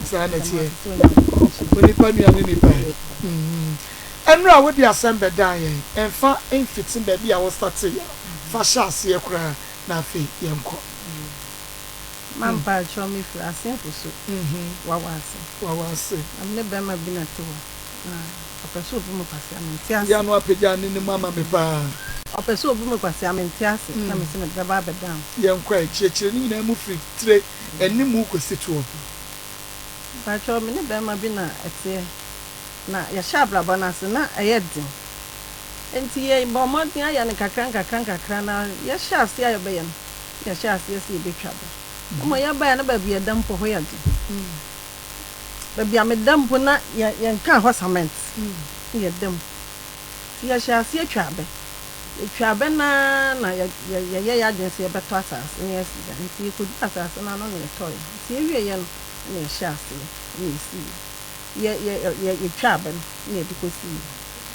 Sanity. When you find me a mini pie. And now with the assembly dying, and far ain't fitting baby, I was starting. Fasha see a cry, now feet, young cock. Mampa show me for a simple soup. What was it? I've never been at all. A pursuit of Mopasiam. Yano Pijan in the mamma me pa. A pursuit of Mopasiam and Tias, let me send the barber down. Young cry, chitching, and move free trade, and no more could sit to. But your minute Bama Bina at say, now your shabla bonas, not a yet. And Tia Bomontia and Kakanka Crana, yes, shall see a bayan. Yes, shall see a big trouble. My yabana baby a dump for where. Baby, I'm a dump when not yan can't was a man. Ye dump. Yes, shall see a trouble. A trouble na ya agency about tossers, and yes, and you could assess and on a toy. See you yan. Near Shasty, you see. Ye travel near because see.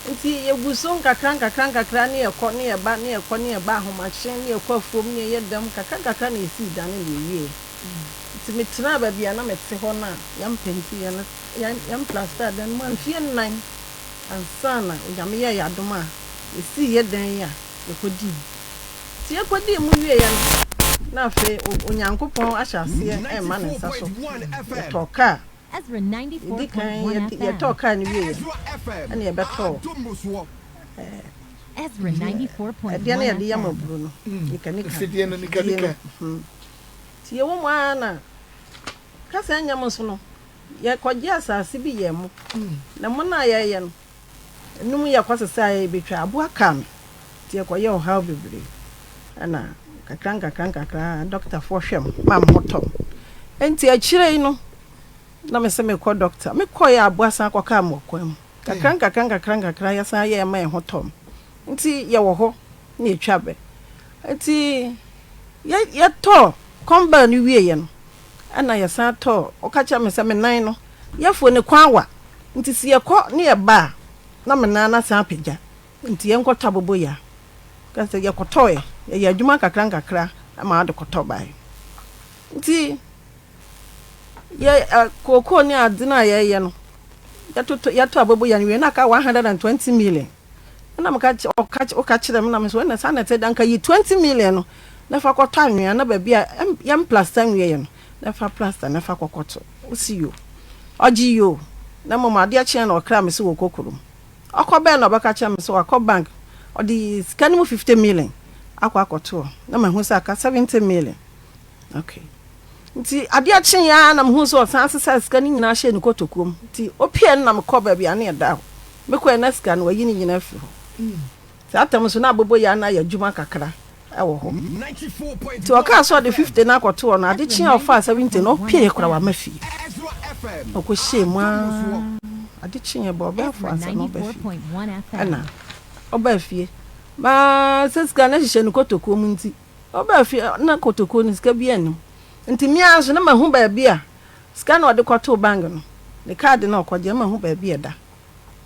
And see, you was on Kakanka cranny or corny about near corny about how much near cough from near them Kakanka can you see down in the year. To me, Traba be an amet Sehona, young Penty and young plaster, then 1 fear 9 and Sana, Yamia Yadoma. You see, yet then, ya, you could do. See, I could do movie. Na fe onyankopon ahya se e ma ne nsa so toka Ezra 94.1 ye toka ni wie ene ye beto Ezra 94.1 de na ye yamaburu no ikanika fidie no nikanika ti ye wo mu ana kasa nyam so no ye kwaje asase bi ye mu na mo na ye no enum ye kwasesa ye betwa aboa kam ti ye kwaye o how bebre ana kakranka doctor for hwem mam hotom enti akire no na me se me ko doctor me ko ya aboasan akoka amokwam kakranka ya san ye ma hotom enti ye wo ho na etwabe enti ye to komba ni wie ye no ana ye san to okacha me se me nan no ye fo ne kwanwa enti si ye ko ne ye ba na me nan na san pagya enti ye nkota bobo ya kase ye kotoye ya adwuma kakra ama de kotobai nti ye koko ni ade na ye no ya to abobo ya ni na ka 120 million na maka o kire me na me so na sa na te dan ka yi 20 million no na fa koto anwea na ba bia yam plaster anwea ye no na fa plaster na fa kokoto usiyo oji yo na mama ade a chen na okra me so kokoro akobe na obaka chen me so akọ bank odi scan mu 50 million akwakoto na mahusa aka 70 million okay nti ade a chen ya na mahusa o san sesa scan nyina hye ni kotokom nti opie na mkoba bia na da mekọ na scan wa yi ni nyina fi ho sa atam so na abobo ya na ya dwuma kakra ewo ho nti o ka so de 50 na akoto na ade chen of 70 no opie kora wa mafi okohye mu ade chen e bo ba fo asa no ba fi ana oba fie ma seska na hye ni kotoko mu nti oba fie na kotoko ni ska bia ni nti mi anso na mahu ba bia ska na ode koto bang no ne card na okoje mahu ba bia da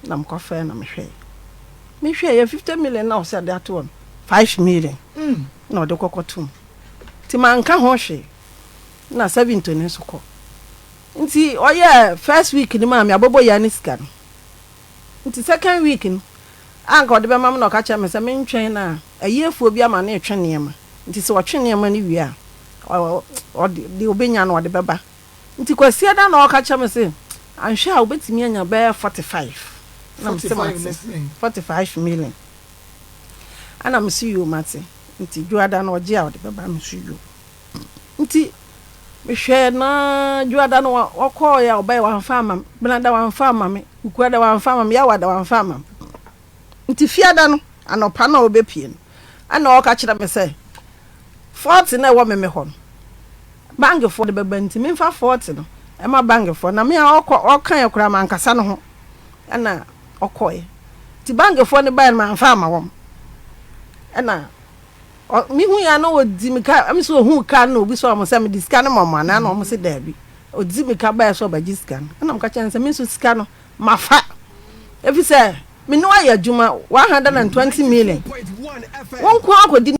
na mkofa na mehwe ya 50 million na osa de ato 5 million na ode kokoto nti manka ho hwe na 70 ni so ko nti oye first week ni ma mi abobo ya ni ska no nti second week ni anka de be mam na ka cha me se me ntwen na ayefuo bi ama na etwe niema nti se wotwe niema ni wi a de obenya na de beba nti kwasia da na ka cha me se anhwe a obetimi anya be 45 na me se 45 million ana me see you mate nti juada na oje a de beba me see you nti me hwe na juada na okọ ya obai wa fama benada wa fama me ukuada wa fama me ya wada wa fama nti fiada no anopa na obepie no ana oka kire me say 40 na wo me ho bank for the beba nti me fa 40 no e ma bank for na me okan yakura man kasa no ho ana okoye ti bank for ne ban man fa ma wo ana mi hu ya no odi mi ka am so hu ka no obi so am say me diska no mama na no mo se da bi odi mi ka ba so ba diska no ana mo ka chan say me so diska no mafa efi say me no aye adwuma 120 million won ko akodi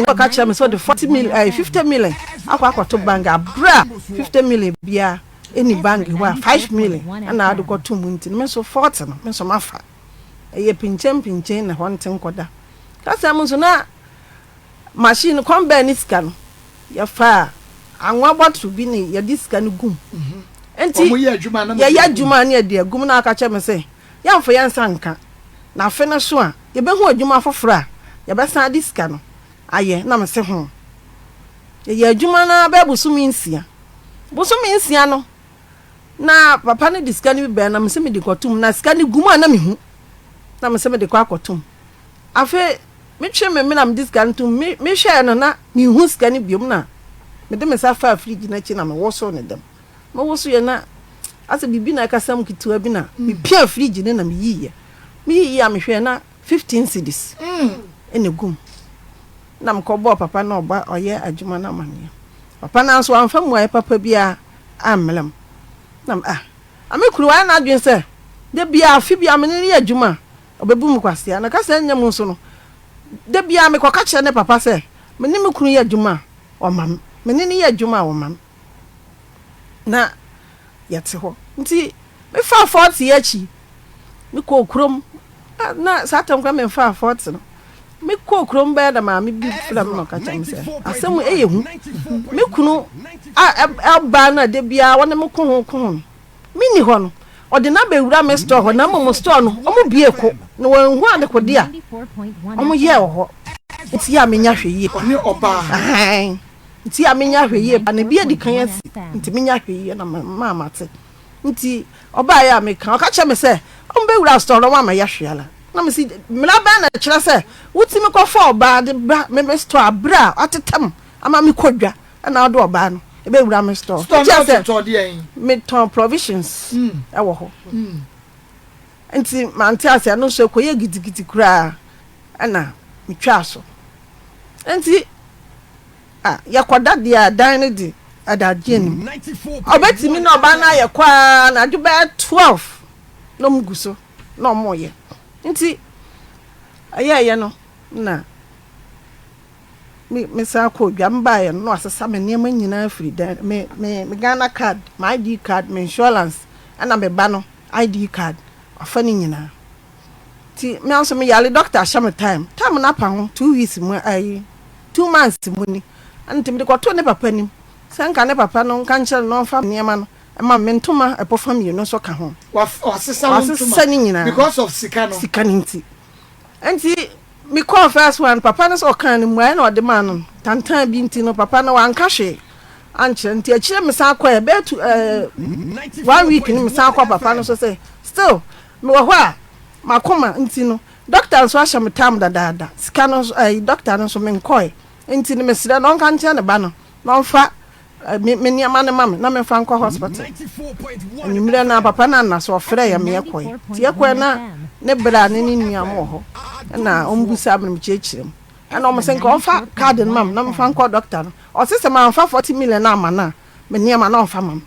no catch me so the 40 million 50 million akwa to bank abra 50 million bia any bank wa 5 million and I do go to munti me so 40 no me so mafa e pinchem na honten koda kasa mo so na machine komba ni sika no ya fa anwa bottle bi ni ya disika no gum enti ya adwuma na de gum na aka che me say ya mfa ya nsanka na afe na so a ye be hu adwuma foforo a ya be san disika no aye na me se ho ya adwuma na ba busumi nsia no na papa ne disika ni be na me se me de kotum na sika ni gum a na me hu na me se me de kwa kotum afe me twe me na me disika ntum me hwe no na me hu sika ni biom na me de me sa fa fridge na chi na me woso ne dem me woso ye na asa bibi na kasam kitua bi na me pia fridge ne na me yiye me hwe na 15 cedis ene gum na me ko bo papa na oba oye adwuma na mane papa na so amfa mu aye papa bia amlem na amekuru wa na adwen se de bia afi bia me ne adwuma obebu mu kwase na kasa nya mu so no de bia me ko ka kire ne papa se me ne me kuru ye adwuma o mam me ne ye adwuma o mam na yete ho nti me fa 40 ye chi me ko krom na satam kwa me fa 40 no me ko krom ba da ma me bi flam no ka cham se asem eye hu me kunu ba na de bia wona me ko ho mini ho no odi na be wura me store ho na mo store no omo bie ko no wan hu ade ko dia omo ye ho ti ya menya hwe ni oba nti amenya hweye ba na bia di kan asi nti menya hweye na mama te nti oba ya me kan ka che me se o mbe wura store no ma ya hweala na me si mla ba na kire se wuti me ko fa oba de ba me store abra atetam ama me kodwa na odo oba no e be wura me store me ton provisions e wo ho nti mante ase no so ko ye gidigidi kura ana me twa so nti yakoda dia dan ne di adagye ni obetimi na oba na yakwa na adwuba 12 no mguso no moye nti ayeye no na me sa ko dwa mba ye no asesa me niam nyina free dan me Ghana card my ID card me insurance ana me ba no ID card afani nyina ti me also me yale doctor shame time na pa ho 2 weeks mu 2 months mu ni antim de kwato ne papa nim sanka ne papa no kanche no fa niema no ma mentuma epofa mi no so ka ho wasesa ni nyina because of sikano nti mi call first one papa no so kan ni mu na ode man no tantan bi nti no papa no wanka hwe anche nti akire me sa kwa be to 1 week ni me sa kwa papa no so say still me wo ho a makoma nti no doctor so ahya me tam dada sikano doctor no so me nkoi nti ne mesira no kan tia ne ba no no fa me niama ne mam na me fa nkwa hospital anyumire na papa na so ofre ya me ekoi ti ekoi na ne bra ne ni niam ho na ombusa abem chechirem ana o msen ko fa card mam na me fa nkwa doctor no o sese ma fa 40 million na ama na me niama na fa mam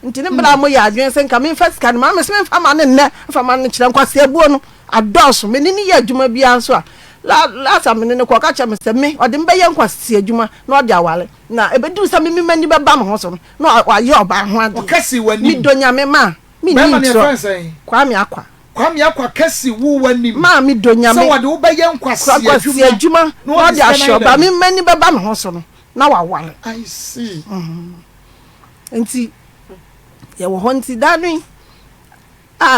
nti ne bra mo ya adwen sen ka me fa scan ma me se fa ma ne fa ma ne kire nkwa se ebuo no adoso me ni ya adwuma bia so a la samene ne ko ka cha me se me ode mbe ye nkwasi adwuma na ode awale na ebedu sa me mani beba me ho so no aye oba ho ade kasi wani mi donya me ma mi ni so kwa mi akwa kasi wu wani ma mi donya me so ode wo be ye nkwasi adwuma na ode ashoba me mani beba me ho so no na wa wale I see enti ye wo ho nti danu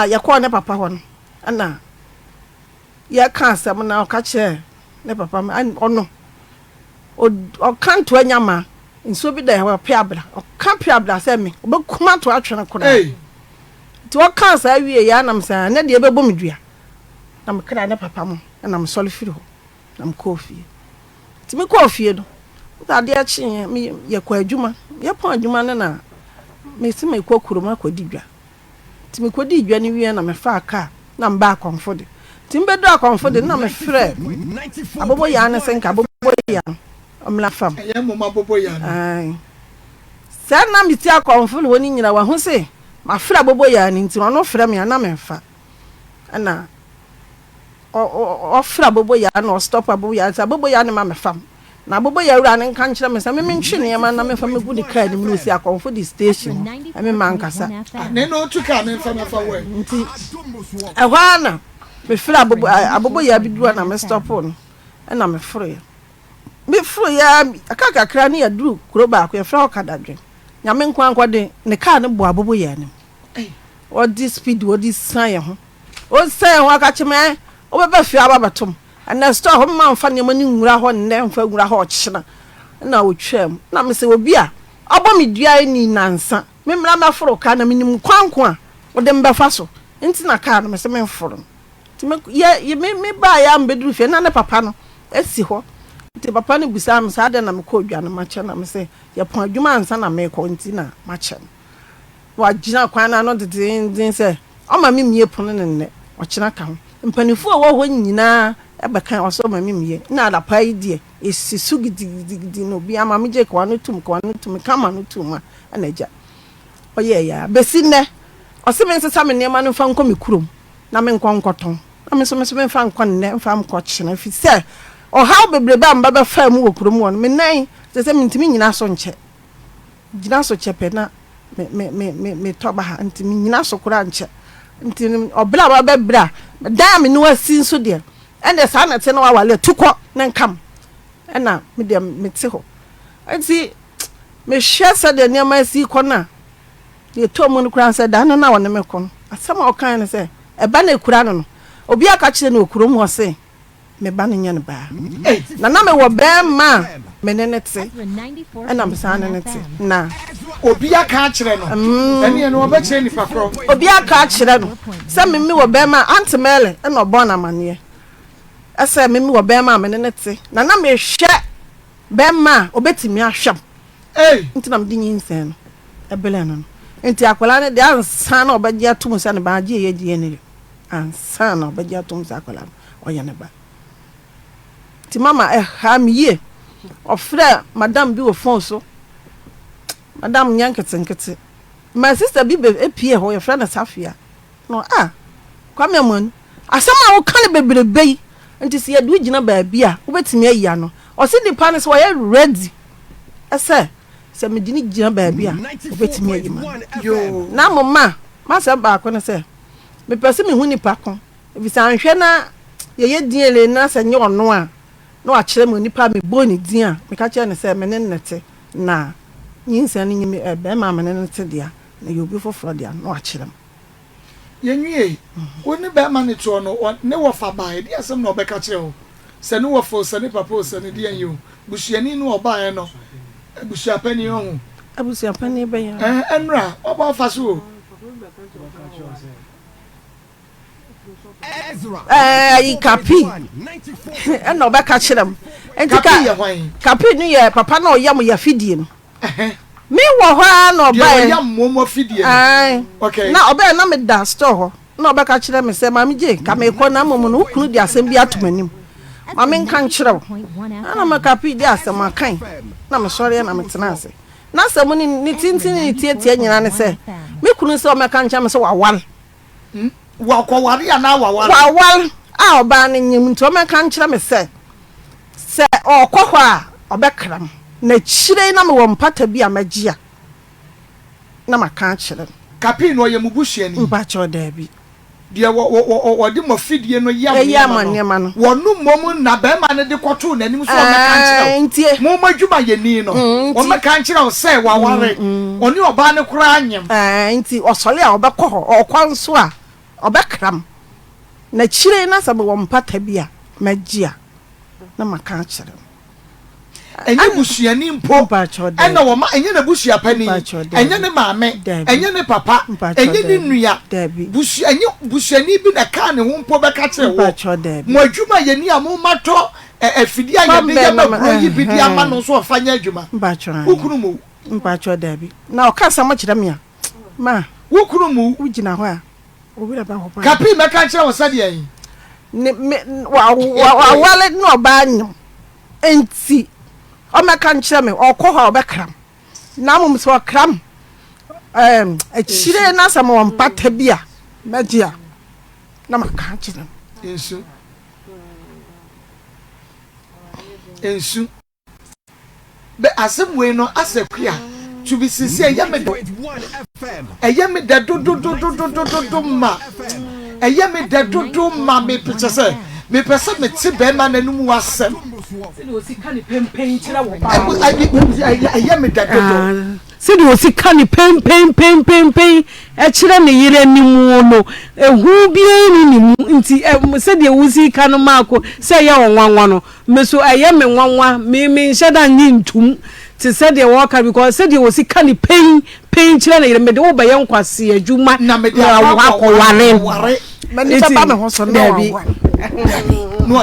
ye ko ne papa ho no ana ya kansa na okache ne papa ono o kanto anyama nso bi da wa piabla o kan piabla se me obekuma to atwene kona ti o kansa awie ya nam sa ne de ebebo medua na me kra ne papa mo na me sole firi ho na me kofie ti me kofie do ta de achi me ye kwa adwuma ye pon adwuma ne na me si me kokuruma kodi dwa ti me kodi dwa ne wie na me fa aka na mba akonfode timbe do akonfode na me frɛ abobo ya na senka abobo ya omla fam ya mama abobo ya ai sa na mi ti akonfode woni nyina wa ho se ma frɛ abobo ya ni nti no frɛ me na me fa ana o frɛ abobo ya na o stop abobo ya sa abobo ya na ma me fam na bobo ya wura ne kan kyerɛ me sɛ me ntwe ne ma na me fa me gu de car ni mu si akɔmfo di station me mankasa ne no tu car me fa we nti ɛhɔ na me fira abobo ya bi duro na me stop no na me foro ya aka kakra ne ya duru kuro ba ko ya fira okadadwe nyame nkwankwa de ne car ne bo abobo ya ne what this speed what this sign ho o say ho aka kyeme o beba fi aba batom na store ho man fa ne mani nwura ho ne mfa nwura ho kyena na o twam na me se obi a abo me dua ni nansa me mra me foro ka na minim kwanko a o de mbefa so nti na car no me se me foro ti me ba ya mbeduru fi na ne papa no esi ho nti papa no busa am sa de na me ko dua no ma kye na me se ye pon adwuma ansa na me ko nti na ma kye wa gina kwan na no de din se o ma me mie pono ne ne o kyena ka ho mpanifo a wo ho nyina ebekan o so ma me mie na da pai die esi sugidi no bi ama me je kwa no tum kama no tum na ja o ye ya besi ne o se me nsesa me ne ma no fa nko me kurom na me nkonkoton na me so me fa nkon ne fa mko kyena fi se o haw bebrebe amba be fa mu wo kurom won me nan se me ntimi nyina so nche gina so chepe na me toba ha ntimi nyina so kura nche ntimi obla ba bebra da me no asin so de ende sa na te no wale tukọ na nkam na me de me te ho anti me hwe se de ne ma si kọ na ye to mu no kura se da no na wona me kọ asama o kan ne se e ba na kura no obi aka kire na okurom ho se me ba no nya ne ba na me wo be ma me ne ne te na me sa ne te na obi aka kire no ene no oba kire ni pakro obi aka kire no se me wo be ma aunt mele na obo na mane ese me wo be ma me ne te na me hwe be ma obetimi ahwam nti na me di nyinsen no ebele no nti akwala ne de ansa na obagia tum se ne ba gie ye die ne ansa na obagia tum se akwala oye ne ba ti mama ha mi ye ofre madam bi wo phone so madam nyankete my sister bi be epie ho your friend Safia no kwa me mon asama wo kan bebrebe nti se yadu gina ba bia wo betimi ayi ano o se nipa ne so ye ready ese se me dini gina ba bia wo betimi ayi ma yo na mama ma se ba ko ne se me pese me hu nipa ko bi se anhwe na ye diele na se nye ono a no a kire mo nipa me boni din a me ka kire ne se me ne nete na nyinsa ni nyimi be ma me ne nete dia na yo bi foforo dia no a kire yenwie woni be ma ne to no ne wo fa ba e dia sem na obeka kire ho se ne wo fo se ne papa se ne dia yo busuani no oba e no busia pani ho abusia pani be ya enra oba fa so kapi no be ka kire m entika kapi no ye papa na oyam ya fidie no me wo ho na oba ya momo fidie okay na oba na me da store ho na oba ka kire me se ma me je ka me ko na momo no kunu di asem bi atomanim ma me kan kire wo na me kapi di asem akan na me sori na me tena ase na asem ni tintin ni tietie nyina ne se me kunu se o me kan kire me se wawal wakwawari ya na wawal oba ne nyim nto me kan kire me se okохo a obekram na chire na me wo mpata bi amagia na maka kire kapi no ye mubusuani mba cho da bi dia wo de mafidie no ya manema no wonu mom na be ma ne de kwoto nanim so me kan kire mo madwuma ye ni no wo me kan kire o se waware oni oba ne kura anyem nti osole a obekọ okwanso a obekram na chire na sabe wo mpata bia magia na maka kire enye busuani mpo ena wo ma enye na busua pani enye ne maame enye ne papa enye ne nua busuani bi na ka ne ho mpo beka kire wo mo adwuma ye ni amo mato afidi anya de ya ma yi bidi ama no so ofanya adwuma ukunu mu mpacho dabi na okasa mo kire me a ma ukunu mu ugina ho a obi ba ho pa kapi meka kire wo sade yin wa wale no ba anyim enti o meka kire me okохo obekram na mum so kram chire na samo mpata bia magia na maka kire ensu be asem we no asekua to be sincere yame do ma eyame do ma me picture say me pese me ti be ma nanum wasem eyame do sidi osika ni pen e kire ne yire nimu no ehu bia ni nimu nti sidi osika no mako se ye wonwanwa no meso eyame nwanwa me sheda nyi ntum ti sidi worker because sidi osika ni pen kire ne yire me de wo baye nkwase adwuma na me de akoware mani ta ba me ho so no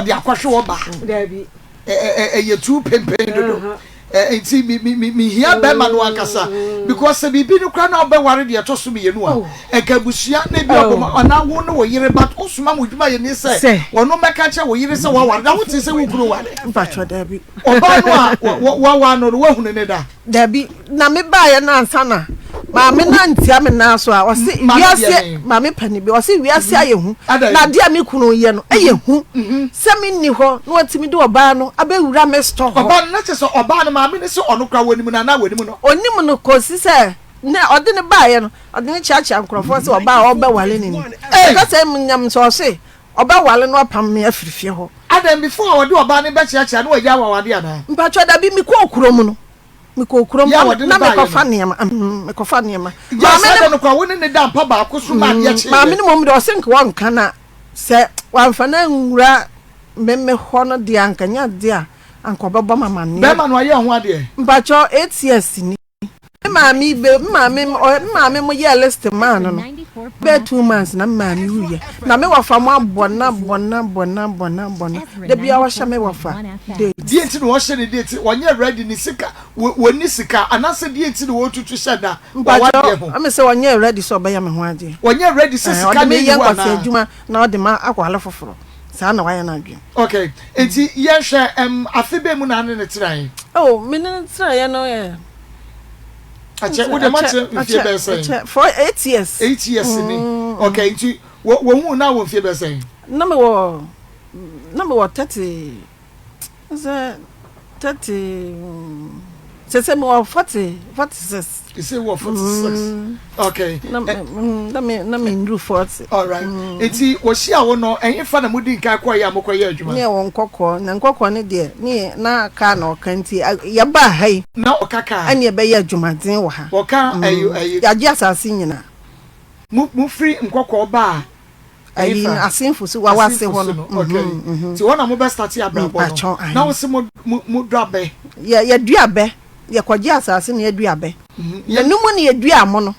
de akwahwe wo ba dabi ye tu pempen dodo enti mi hia be ma no ankasa because se bibi no kra na obeware de to so me yenu a ekabusua na bi oboma na wo no wo yire but osuma mo djuma ye ni se wono meka che wo yire se wo ware da wo ti se wo kuro ware mpacho dabi oba no wa no wo hunu ne da dabi na me ba ye na ansa na ma me na ntia me na so a o se wiase ma me pani bi o se wiase aye hu na dia me kunu ye no aye hu se me ni ho no atimi de oba no abewura me store ho oba no na che so oba no ma me ne se ono kra woni mu na na woni mu no onim no ko si se na ode ne ba ye no ode ne chiachi ankrofo se oba oba wale ni ka se nyam so se oba wale no apam me afirifie ho adam before ode oba ne be chiachi na waja wawade ana mpacho da bi mi ko okurom no mikokrom na mekofa niam mekofa niam ma me no kwa woni ne da mpa ba akoso ma de achi ma me no mom de o sink won kana se wanfa na nwura memme ho no de ankanya de a ankobebo mama ne be ma no aye ho ade mpacho 8 years ni mama mo ye list man no be 2 months na mama uye na me wafa mo abona de bia wa sha me wafa die enti no wo hye ne date wonye ready ni sika woni sika anase die enti no wo tutu hye da wa wade ho am se wonye ready so be ya me ho ade wonye ready se sika ne ye kwase adwuma na ode ma akwala foforo sa na wa ya na adwen okay enti ye hwe afebe mu na ne tiran oh me ne tiran ye no ye ache wo de ma che mfie be say for 8 years 8 years ni okay nti wo hu na wo mfie be say na me wo 30 se me wo 46 you say wo 46 okay na me ndu 40 all right enti wo hia wo no enye fa na mudi nka kwa ya mokoye adwuma ne wo nkokọ na nkokọ ne de ne na ka na okanti ya ba hai na okaka ane be ya adwuma den wo ha oka ayu ya gi asase nyina mu free nkokọ ba ayi asenfo so wa wase ho no okay ti wona mo be start ya brabo no na wo se mo drabe ya duabe ye kwaji asase na aduabe enumu ne aduamo no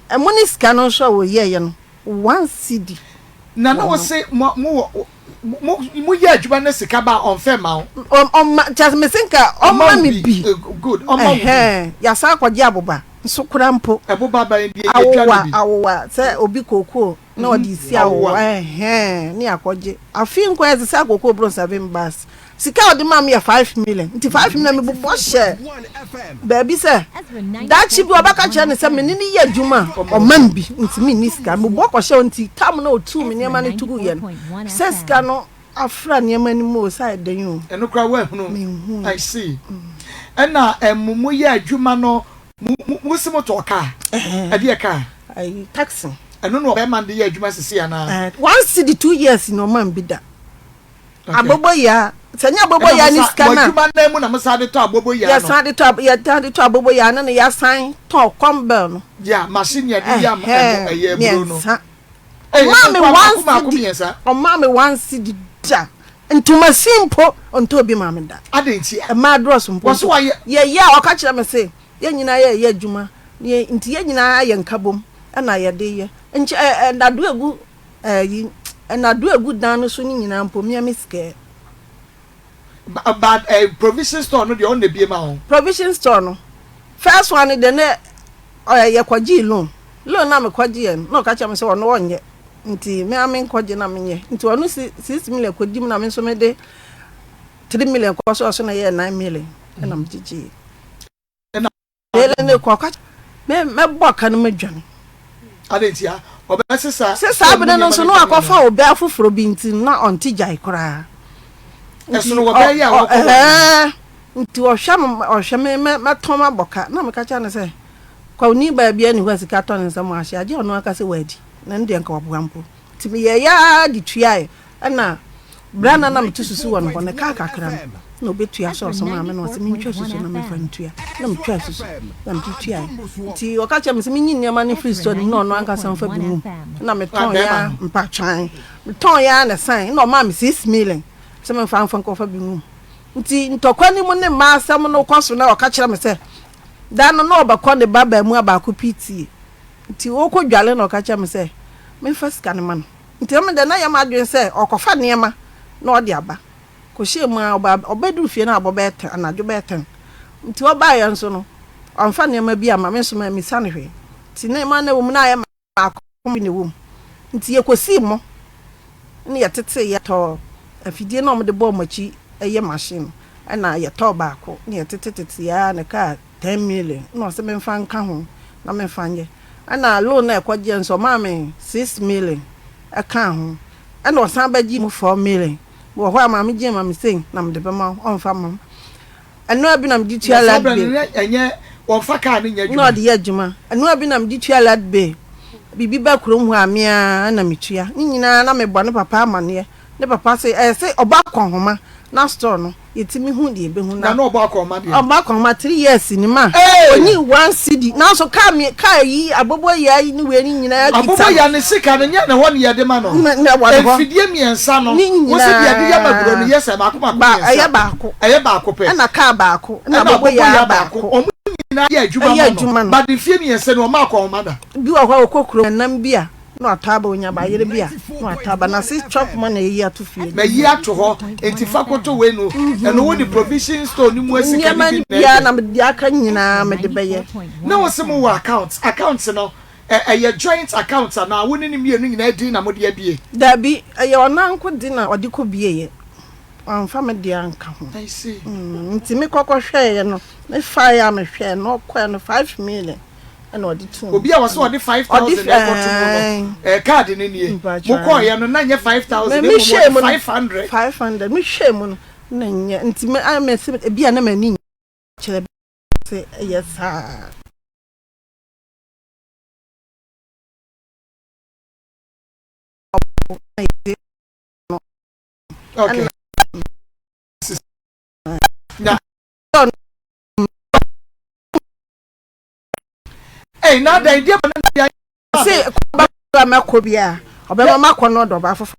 emo ne sika no so wo ye no 1 cedi na wo se mo ye adwuma na sika ba on fe ma on just me sinka on ma me bi good on ma ya sa kwaji aboba nso kura mpo aboba ba ndi etwa bi awowa se obi kokoo na odi si awowa ni akoje afin kwa eze sa kokoo bro 7 bas sika odi mam ya 5 million nti 5 million me bo share baby se that chibi obaka che ne se me ni ye adwuma o man bi nti me ni sika me bo ko share nti tam na o 2 million ma ne tugu ye se sika no afra ne ma ni mo side den yo eno kra wa hunu I see ena mumu ye adwuma no musimo to ka ade e ka ai taxi eno no be man de ye adwuma sisi ana 1 cedi 2 years no man bi da abobo ya sanya abobo ya ni skana adwuma na mu na musade to abobo ya no ya sade to abobo ya na ya san to kombel no ya machine ya di ya eye bro no mama 1 cedi da ntuma simple onto bi mama da adenti ma dross mpo so ye oka kire me say ye nyina ye adwuma nti ye nyina ye nkabom na ye de ye nchi nadu egu nadu egu dan no so ni nyina mpo mia miske but provision store no de on na bie ma ho provision store no first one de ne ye kwaji loan na me kwaji ye no ka kire me say ono wonye nti me amen kwaji na menye nti ono 6 million kwadim na me so me de 3 million kwa so na ye 9 million na mjiji ele ne kwa me bo ka no madwane adentia obesesa sesa abene no so no akofa obi afoforo bi nti na onti jai kora eso no obi ya nti ohwa me maton aboka na me ka cha ne say kwa ni ba bia ni hwasi ka ton nsam ahye age ono aka se wadi na ndi nka waboampo ti me ya di tuae na brana na metususu won ho ne ka kakra no betua so so ma me no se me ntwa susu na me fa ntua na me twa susu na me tuae ti o ka cha me se me nyi ma ne free store no ono aka san fa bi mu na me ton ya mpa twan me ton ya na san na o ma me 6 million se me fa ko fa bi mu nti ntokwa ni mu ne ma asam no kwaso na o ka kira me se dan no obakọ ne baba mu abako PT nti wo ko dwale na o ka kira me se me fa sika ne ma no nti me de na ya ma adwen se okofa ne ma na o de aba ko hye mu obedu fie na abobeta anajo beta nti o ba ya nso no amfa ne ma bi ama me so ma mi sane hwe nti ne ma na wo mu na ya ma akomi ne wo nti ye kosi mo ne ya tete ya to afidie na o de bo machi eye machine ana ye to ba ko ne tete ya ne ka 10 million no se me mfa nka ho na me mfa nye ana loan na ekwaje nso ma me 6 million aka ho ana o san ba gi mu 4 million wo ho ama me gi ma me sen na me de ba ma on fa ma anu abi na me di tua lad be enye on fa ka ne nya no de ya juma anu abi na me di tua lad be bibi ba kurom ho amia na me tua ni nyina na me bɔ ne papa amane ne papa se se oba kon homa na store no yetimi hu de be hu na no oba kon ma de oba kon ma 3 years ni ma oni 1 cedi na so ka yi abobo ya ni we ni nyina ya kita abobo ya ne sika ne nya na ho ne ye de ma no efidie miensa no wo se dia de ya magro no yesa ba ko ba eye ba ko pe na ka ba ko na abobo ya ba ko omu nyina ya adwuma ba de fie miensa no ma kon ma da bi wo ho okokuro nam bia no ataba onya ba yere bia no ataba na si chop man na yi ato fie na yi ato ho entifa koto we no eno wo di provision store ni mu asika ni bia na me di aka nyina me de beye na wo se mu wa account no ye joint account na wo ni mienu nyina di na mo de abie da bi ye onanko di na odi ko bie ye amfa me di anka ho I see nti me kokko hwe ye no me fa ya me hwe no kwa no 5 million ana odi tu obi a waso odi 5000 no card ni nie mo call ye no na nye 5000 me 500 me hwe mu no na nye nti me amese bia na mani kire se yes ha okay na hey na da idea na say ba ma ko bia obema ma ko no do ba fofa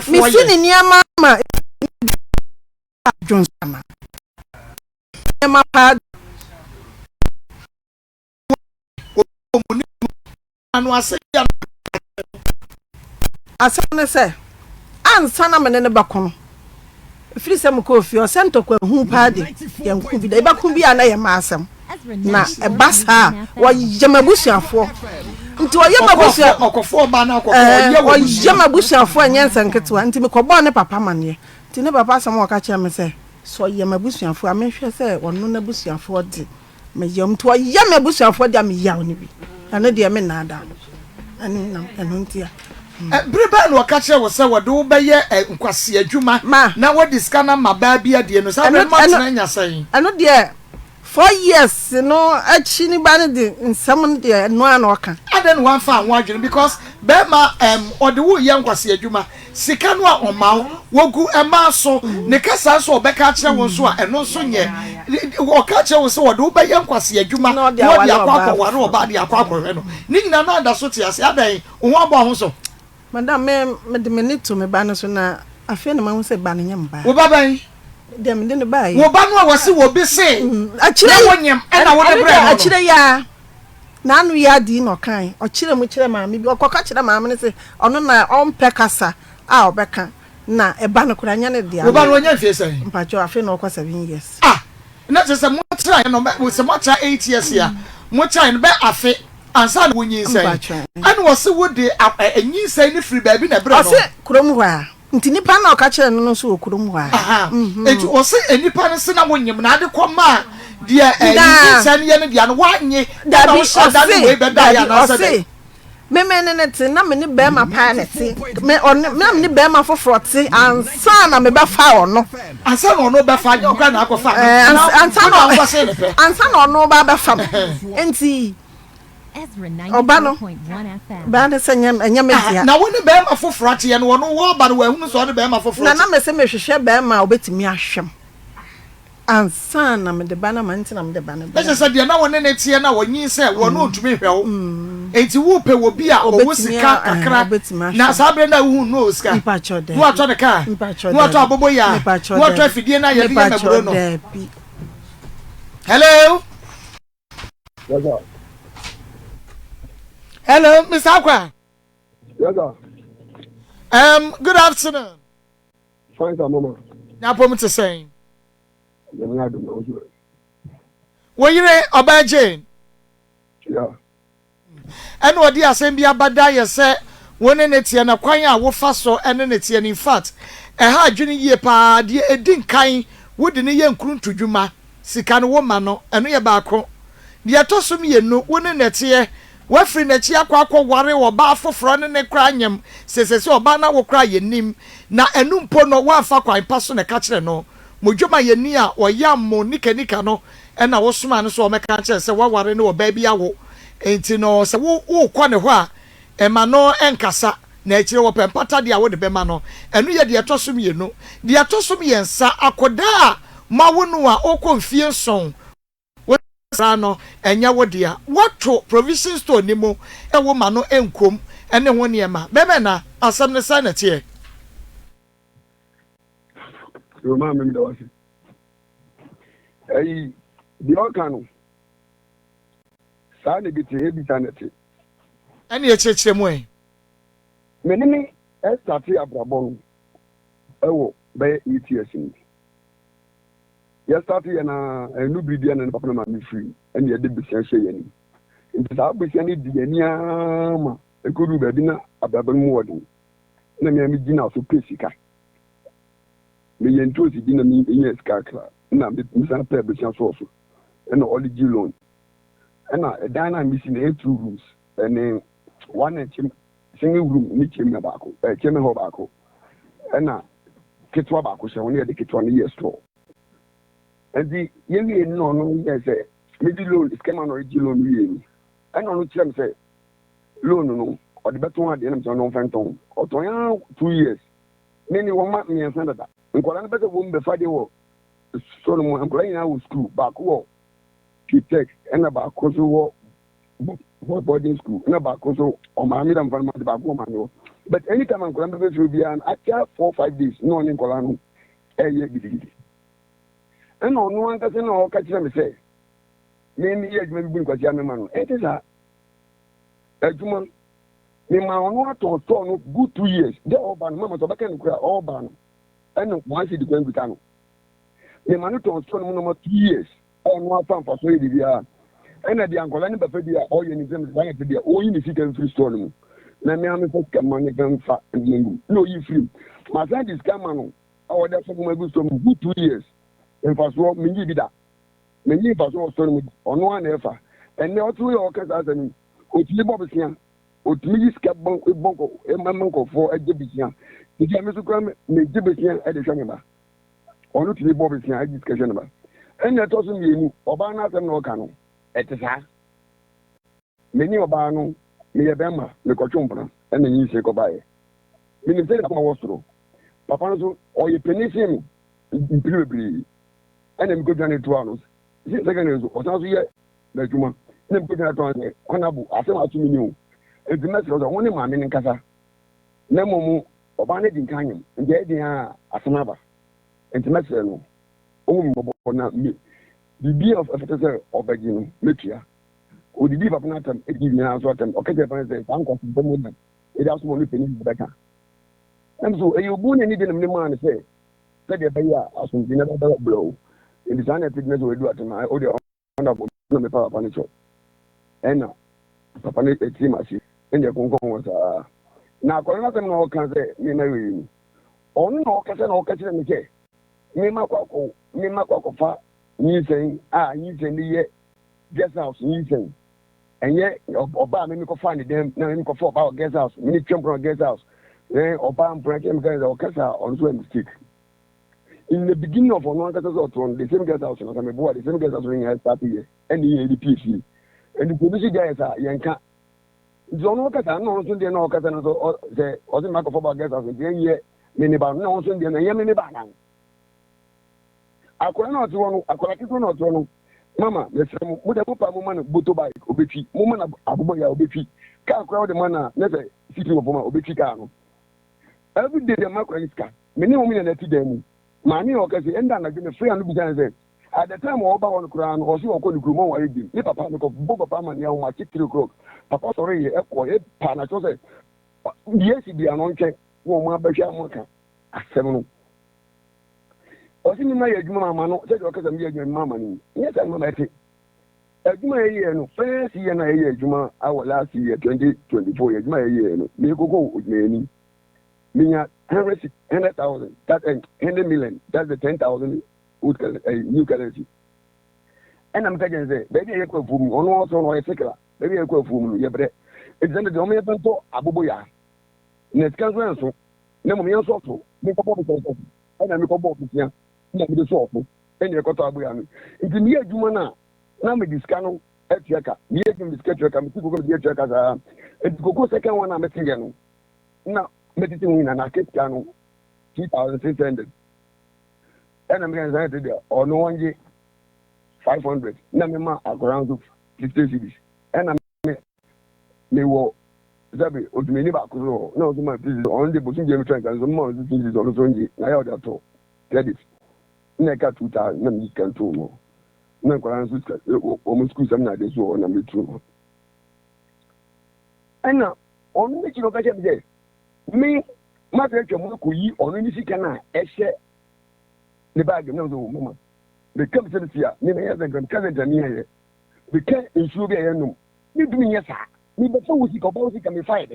mi sini niama ma Johnson niama pa anu ase ne se ansa na me ne bakono firi se mo ko fi o sento kwa hu pa de yanku bi da e bakun bi ana ye ma asem na e basa wo yemabusuafo nti o yemabusuafo okofo ba na okofo o yemabusuafo anyensa nketewa nti me ko bo ne papa mane nti ne papa asem o ka kire me se so yemabusuafo amehwe se ono na busuafo de me yam to yemabusuafo de am yaw ne bi ana de me na ada ani na eno ntia breba no ka kire wo se wo de wo be ye nkwase adwuma na wo diska na maba bia de no sa be ma tena nya sai ano de 4 years no achi ni ba ne de nsam de no ana oka aden wan fa anwo adwene because be ma ode wo ye nkwase adwuma sika no a omaw wogu ema so ne kasa so obeka kire wo so a eno so nye o ka kire wo so wode wo be ye nkwase adwuma no de akwa ware oba de akwa hwe no ni nyina na anda so ti ase adan wo abo ho so madam me de me to me ba no so na afi na ma hu se ba no nyam ba wo baban dem de ne ba yi wo ba no a wose wo bi se akire wonyam na wo de bre no akire ya na anu ya di no kan o kire mu kire ma me bi okoka kire ma me ne se ono na on pekasa a obeka na e ba no kura nya ne dia wo ba no nya fie sai mpacho afi na okwa 7 years na se mo try no mo se mo try 8 years ya mo try no be afi ansa wo nyinsɛn ɛna wɔ se wo de nyinsɛn ne firi baabi na brɛ no ɔse kurom hɔ a nti nipa na ɔka kyerɛ no nso wɔ kurom hɔ a enti wɔ se nipa no se na wo nyim na ade kɔma deɛ nyinsɛn yɛ no deɛ no wanye da wo hyɛ da no wei bɛda ya na sɛ meme ne te na me ne bɛrima paa ne te me ne bɛrima foforɔ te ansa na me bɛfa ɔno ansa na ɔno bɛfa nyɛ ɔkra na akɔfa ansa na ɔno ba bɛfa me enti ọba no ba ne sɛ nyɛ media na wo ne bɛrima foforɔ teɛ no wɔno wɔ ba no wɔahunu sɛ ɔne bɛrima foforɔ na me sɛ mehwehwɛ bɛrima a obɛtumi ahwɛm ansa na me de ba na man tina me de ba ne ba ɛsɛ sɛ deɛ na wɔne ne teɛ na wɔnyi sɛ wɔno ntumi hwɛ wo enti wo pɛ wo bi a ɔwɔ sika kakra na saa bere na wo no sika wo atɔ ne ka wo atɔ abobo ya wo atɔ afidie na yɛ de yɛ maburo no hello hello Mr. Akwa. Yes sir. Good afternoon. Fine sir mama. Na pom te say. Yemi adu na ojo. Wo yire Oba Jane. Yeah. And what dia asem bia bada ye se woni ne tie na kwan a wo fa so ene ne tie in fact ha adwene yie pa de edin kan wo de ne ye nkruntu dwuma sika no wo ma no eno ye baako de atosom ye no woni ne tie wafri na chi akwa ware wo ba afoforo ne ne kra nyem sesese oba na wo kra ye nim na enu mpo no wa fa kwan pa so ne ka kire no modwoma ye ni a oyam mo nika no na wo soma no so o meka kire se wa ware ne wo ba bi awo enti no se wo kwa ne ho a ema no enkasa na akire wo pempata de a wo de be ma no enu ye de atosom ye no de atosom ye nsa akoda a ma wo no a okomfie nson no enya wodia wato provision store ni mo ewo ma no enkom ene ho niema bebe na asam ne sa na tie yo ma me da wasi ai di okano sa ne biti e biti na tie ene ye chechire mo e menini estati abrabon ewo be ETS ni ya started na enu bibia na papa na ma free and ye de bisia hye yani nti sa bisia ni di yani ama ekodu ba bi na ababan mu wodi na me gina so pesika me ye ntosi di na me ye skakra na me sa pe bisia so so na oligi loan na dana mi si na 2 rooms and one single room ni chimney baako chimney ho baako na kitwa baako hye woni ye de kitwa ni ye store. And the yemi no yes maybe loan schema no loan we and no chem say loan no or the better one dey na no fanton or 2 years many woman me answer that nkola na better wo be fa dey wo so no nkola ina wo school back wo tech and about so wo boarding school and about so o ma mi dan fa ma back wo ma no but anytime nkola be so be an after 4-5 days no nkola no gidi and no one doesn't know catch them say. Maybe you may be because you're a man. It is a woman. Me ma ono to no good 2 years. They all ban mama to back and all ban. And once it going to me ma no to no 2 years. On one farm for so dia. And the uncle and the all you need them to be all you need to free store. Na me am for come money can fa no you free. My friend is come on. Our that's for my good 2 years. In fact, what many did that. Many of us also on one effort. And they also your case as an Otlibobian, Otli Scabon, Bonko, a Mamonko for a Jibisian. The Jamisu may Jibisian at the Shanaba. Or not the Bobisian at discussion about. And that also mean Obana and Nokano at the Sa. Many Obano, Miabama, the Cochumpra, and the new Secobaye. Meaning, say that was true. Papa, or you penny him in and then go down to hours. Second is what else yet? The Juma. Then put that on Honabu, after 2 million. It's the message of the only man in Casa. Nemo, Obana in Canyon, and the idea as another. And the message, me. The beer of officer of Begin, Mitria. Would the beef of Natam, it gives me an answer, okay, the uncle from the moment. It has only finished better. And so, you wouldn't need a man to say, said the Bayer as we never blow. In the sign of fitness, we do at my audio on the power furniture. And now, papa ne team asi enya konkon was na akɔla na no kan sɛ me na we ni ɔno na ɔkasa na ɔkasa me ke me makɔ fa nyisen ni ye guest house nyisen enye oba me ko fa ni dem na me ko fa oba guest house me twem pro guest house oba mpra ke me ka ɔkasa on so mistake in the beginning of one kasa so on the same guest house na me boa the same guest house in start here and the PC and the police guys yanka zono kasa no so de na ɔkasa no so say ɔse makɔ fa oba guest house de ye me ne ba no so de na ye me ne ba nan akola na ọtụ ọnụ akola kiko na ọtụ ọnụ mama mesere mu mu de papa mu mana boto bike obetwi mu mana abụbọ ya obetwi ka akola de mana nese city of ma obetwi ka no every day dem akola iska meni mu na ti dem mu ma ni o kase enda na gbe free anu bi jan say at the time o ba won kura no o si o ko ni krumo wa edim ni papa no ko bo papa ma ni a wa 3 o'clock papa sorry e ko e pa na cho say yes bi anon che wo ma ba hwa mo ka asem no osi ni na ye adwuma mama no se o kasa mi adwuma mama ni nye sa mama ete adwuma ye no first year na ye adwuma our last year 2024 adwuma ye no me koko odwani minya 100,000 that 100 million that's the 10,000 new currency and I'm telling you baby ye ko fum ono also no ye sekla baby ye ko fum ye bre it's under the only pento abobo ya net kanzo enso na mo me enso to me ko bo so and me ko bo ya na me so ofo eni e koto agbo ya mi nti mi adwuma na me diska no etiaka mi e kum diska etiaka mi ko di etiaka za enti ko second one na me tinge no na me titi wina na ketka no 2600 and I'm going to say or no one 500 na me ma around 50 cities and me wo zabe odumeni ba ko no so ma business on the bosun game train kan so ma business on so nji na ya da to credit na ka 2000 na mi kan to mo na ko ran su o mo school sam na de so na me tu ana on me kilo ka je me ma fe mo ko yi on ni sika na ehye ne bag na so mama the come to the me na ya zan kan da ni ye we can ensure be ya no ni dumi nya sa ni be fa wusi ko ba wusi ka me fight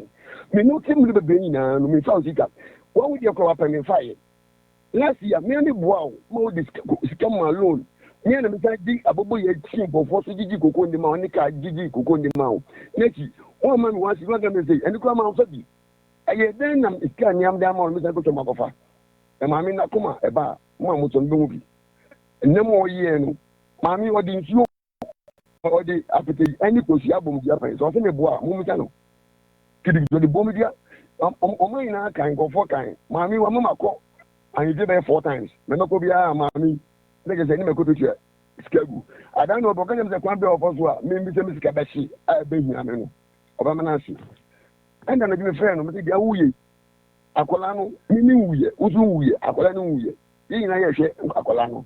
me no tim be be ni na no me fa wusi ka wa wudi ko wa pa me fight last year me ni boa mo dis sika ma loan me na me ta di abobo ye tin bo fo so jiji koko ndi ma oni ka jiji koko ndi ma o neki o ma mi wa si wa ga me say eni ko ma fa bi aye den nam iska ni am da ma me say ko to ma ko fa e ma mi na kuma e ba mo mo to ndu bi nemo ye no ma mi odi nsuo odi apete ani ko si abom dia fa so se me boa mo mi ta no kidi do bom dia o mo ina kan go for kan ma mi wa mama ko and you dey 4 times me no ko bia ma mi ne ge se ni me ko to tue skagu adan no bo kan me se kwan be ofo so a me bi se me sika be shi a be hia me no oba me na shi enda no bi me frɛ no me dia wuye akola no mi wuye uzu wuye akola no wuye yi na ye hwe akola no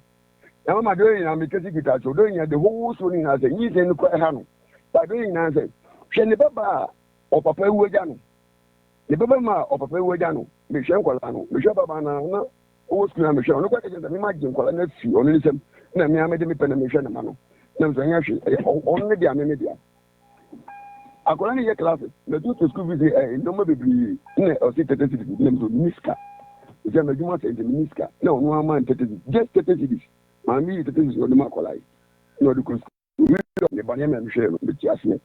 na mama do yin na me kesi kita so do yin the whole so ni na say yi se ni ko ha no ba do yin na say hwe ne baba o papa ewu ja no ne baba ma o papa ewu ja no me hwe nkola no me hwe baba na o school na me hwe no ko ke je me ma je nkola na fi onu ni sem na me amede me pe na me hwe na ma no na so nya hwe onu ne dia me dia akola ni ye class me do to school visit no mo bebi ne o si tete city ne me do miska je me juma se de miska na onu ama tete just tete city mami tete city o de makola yi no de kus ne ba ne me hwe no be ti asne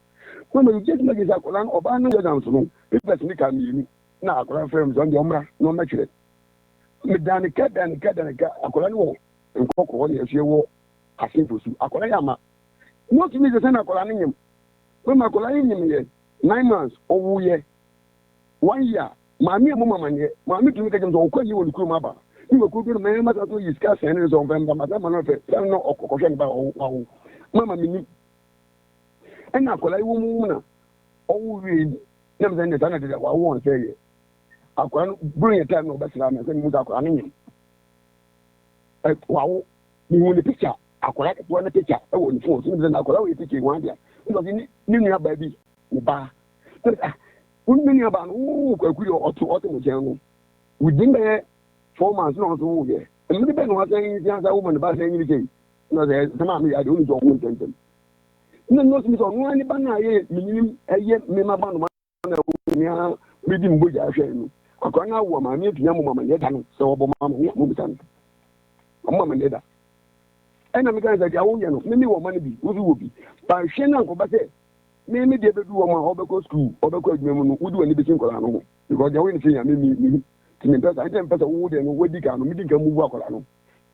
ko me just me ge akola no ba no je dam so no people ni ka mi ni na akola frame zo de omra no ma kire me dan ka akola ni wo nkoko ne hwe wo asenfo su akola ya ma no ti me se na akola ni nyem when my colleague him 9 months owu ye 1 year mami e mo mama ne mami tumi ka jemso okwa yi wo likuru maba ni wo kudu me ma to yi ska sen ne so mba ma ma no fe san no okokoshe ne ba owu mama mini ena colleague wo mu na owu wi na me ne tana de wa won say ye akwa no bring your time no be sala me say mu da akwa ne nyim wa wo ni wo ne picture akwa ka to na picture e wo ni phone so me na akwa wo picture wan dia because ni nua baby ni ba un nua ba no ko akuri oto mo jen no within the 4 months no so wo ye me be no wa say yin sa woman ba say yin ke no say sama me ade oni jo won tentem no so no ani ba na ye minim eye me ma ba no ma na nya me di mbo ja hwe no akwa na wo ma me tunya mo ma ye da no so obo ma mo mo bi tan amma me da ena me kan za dia wo ye no me wo ma no bi wo bi ba hwe na ko ba se me de be du wo ma obeko school obeko adwuma mu no wudi wani bi sin kola no because dia wo ni sin ya me me pesa ante pesa wo de no wodi ka no me di ka mu bu akola no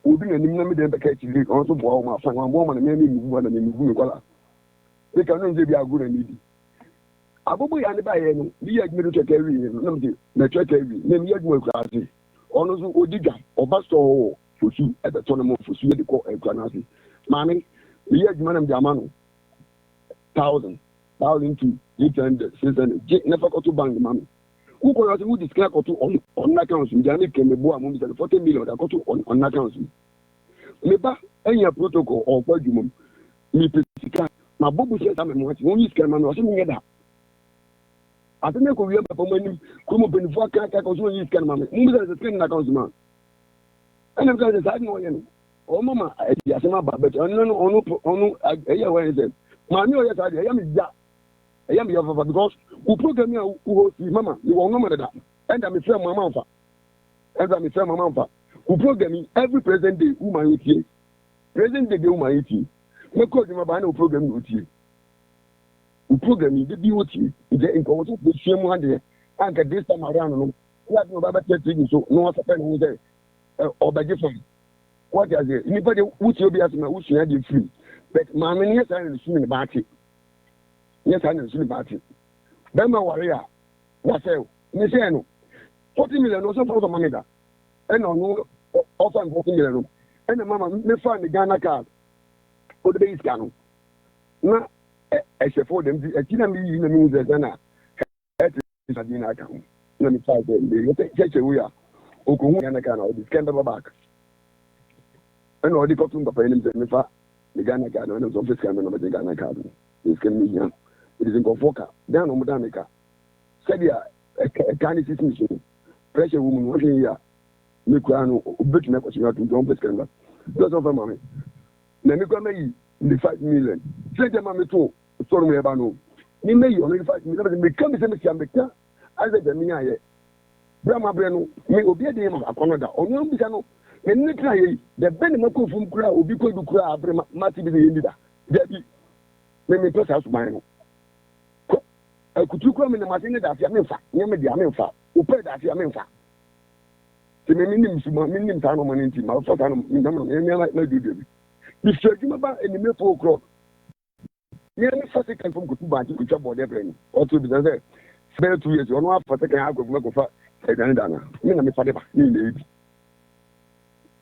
obi na nim na me de be ka chiri on so bo ma fa mo ma na me mu na me mu kola e ka no nje bi agura ni di abubu ya ne ba ye no bi ya gbe do cheke wi no na me na cheke wi na me ya gbe kwa ase ono so odiga oba so fosu e be to no mo fosu ye de ko e kwa na ase mami bi ya gbe na me ama no 1000 to 800 600 je na fa ko to bank mami who ko yasi who disclare ko to on account mi jani ke me bo amu bi 40 million da ko to on account me ba enya protocol o kwa dwumom mi pesika ma bobu se ta me mo ati won yi sika ma no so me da atene ko wiye papa manim ko mo benifo aka ko so yi sika ma me mo bi se sika na account ma ena ka se sa no ye no o mama ya se ma ba bet onu eya wa ye ma mi o ye sa de eya mi ja eya mi ya fa because who program ya who see mama you will no da and me frame mama fa who program every present day who my utie present day who my utie me ko di ma ba na program no utie who program dey bi utie dey in ko so be shemu hande anka this time around no ya no ba ba tete so no wa fa no say obaje fa what is it ni pa de utie obi asema usua dey free but ma me ne sa na sumi ne ba ati yes I know sumi ba ati Bema warrior, what's it? Miss 40 million or so for the money that. And no offer 40 million. And the mama may find the Ghana card for the base canon. No, I should for them. I didn't be in the music. And that is a dinner account. Let me try them. They take we are. Oklahoma can or the scandal back. And all the cotton the pennies and the Ghana card and the office camera of the Ghana card. This can be young. It is in Kofoka, down on Modanica. Said ya a candy system, pressure woman working here. Micrano, bit never to don't pay scandal. Those of a mommy. Then you come in the 5 million. Say the mammy too, sorry me about no. You may only 5 million become the same as a Mina. Brahma Breno may obey the name of Canada or no Bisano. And next night, the Benamako from Kra will be called to Kra, Mati be the Indida. Debbie, let me press house mine. Could you come in the machine that you mean for? You may be a mean for. Who pay that you mean for? The minim time on in my first time in the like no do. The surgeon about any mere 4 o'clock. Nearly 40 can from Kutuba to Kucha board every or to be there. Spare 2 years or not for taking out of Makofa. I don't know. Me and my father in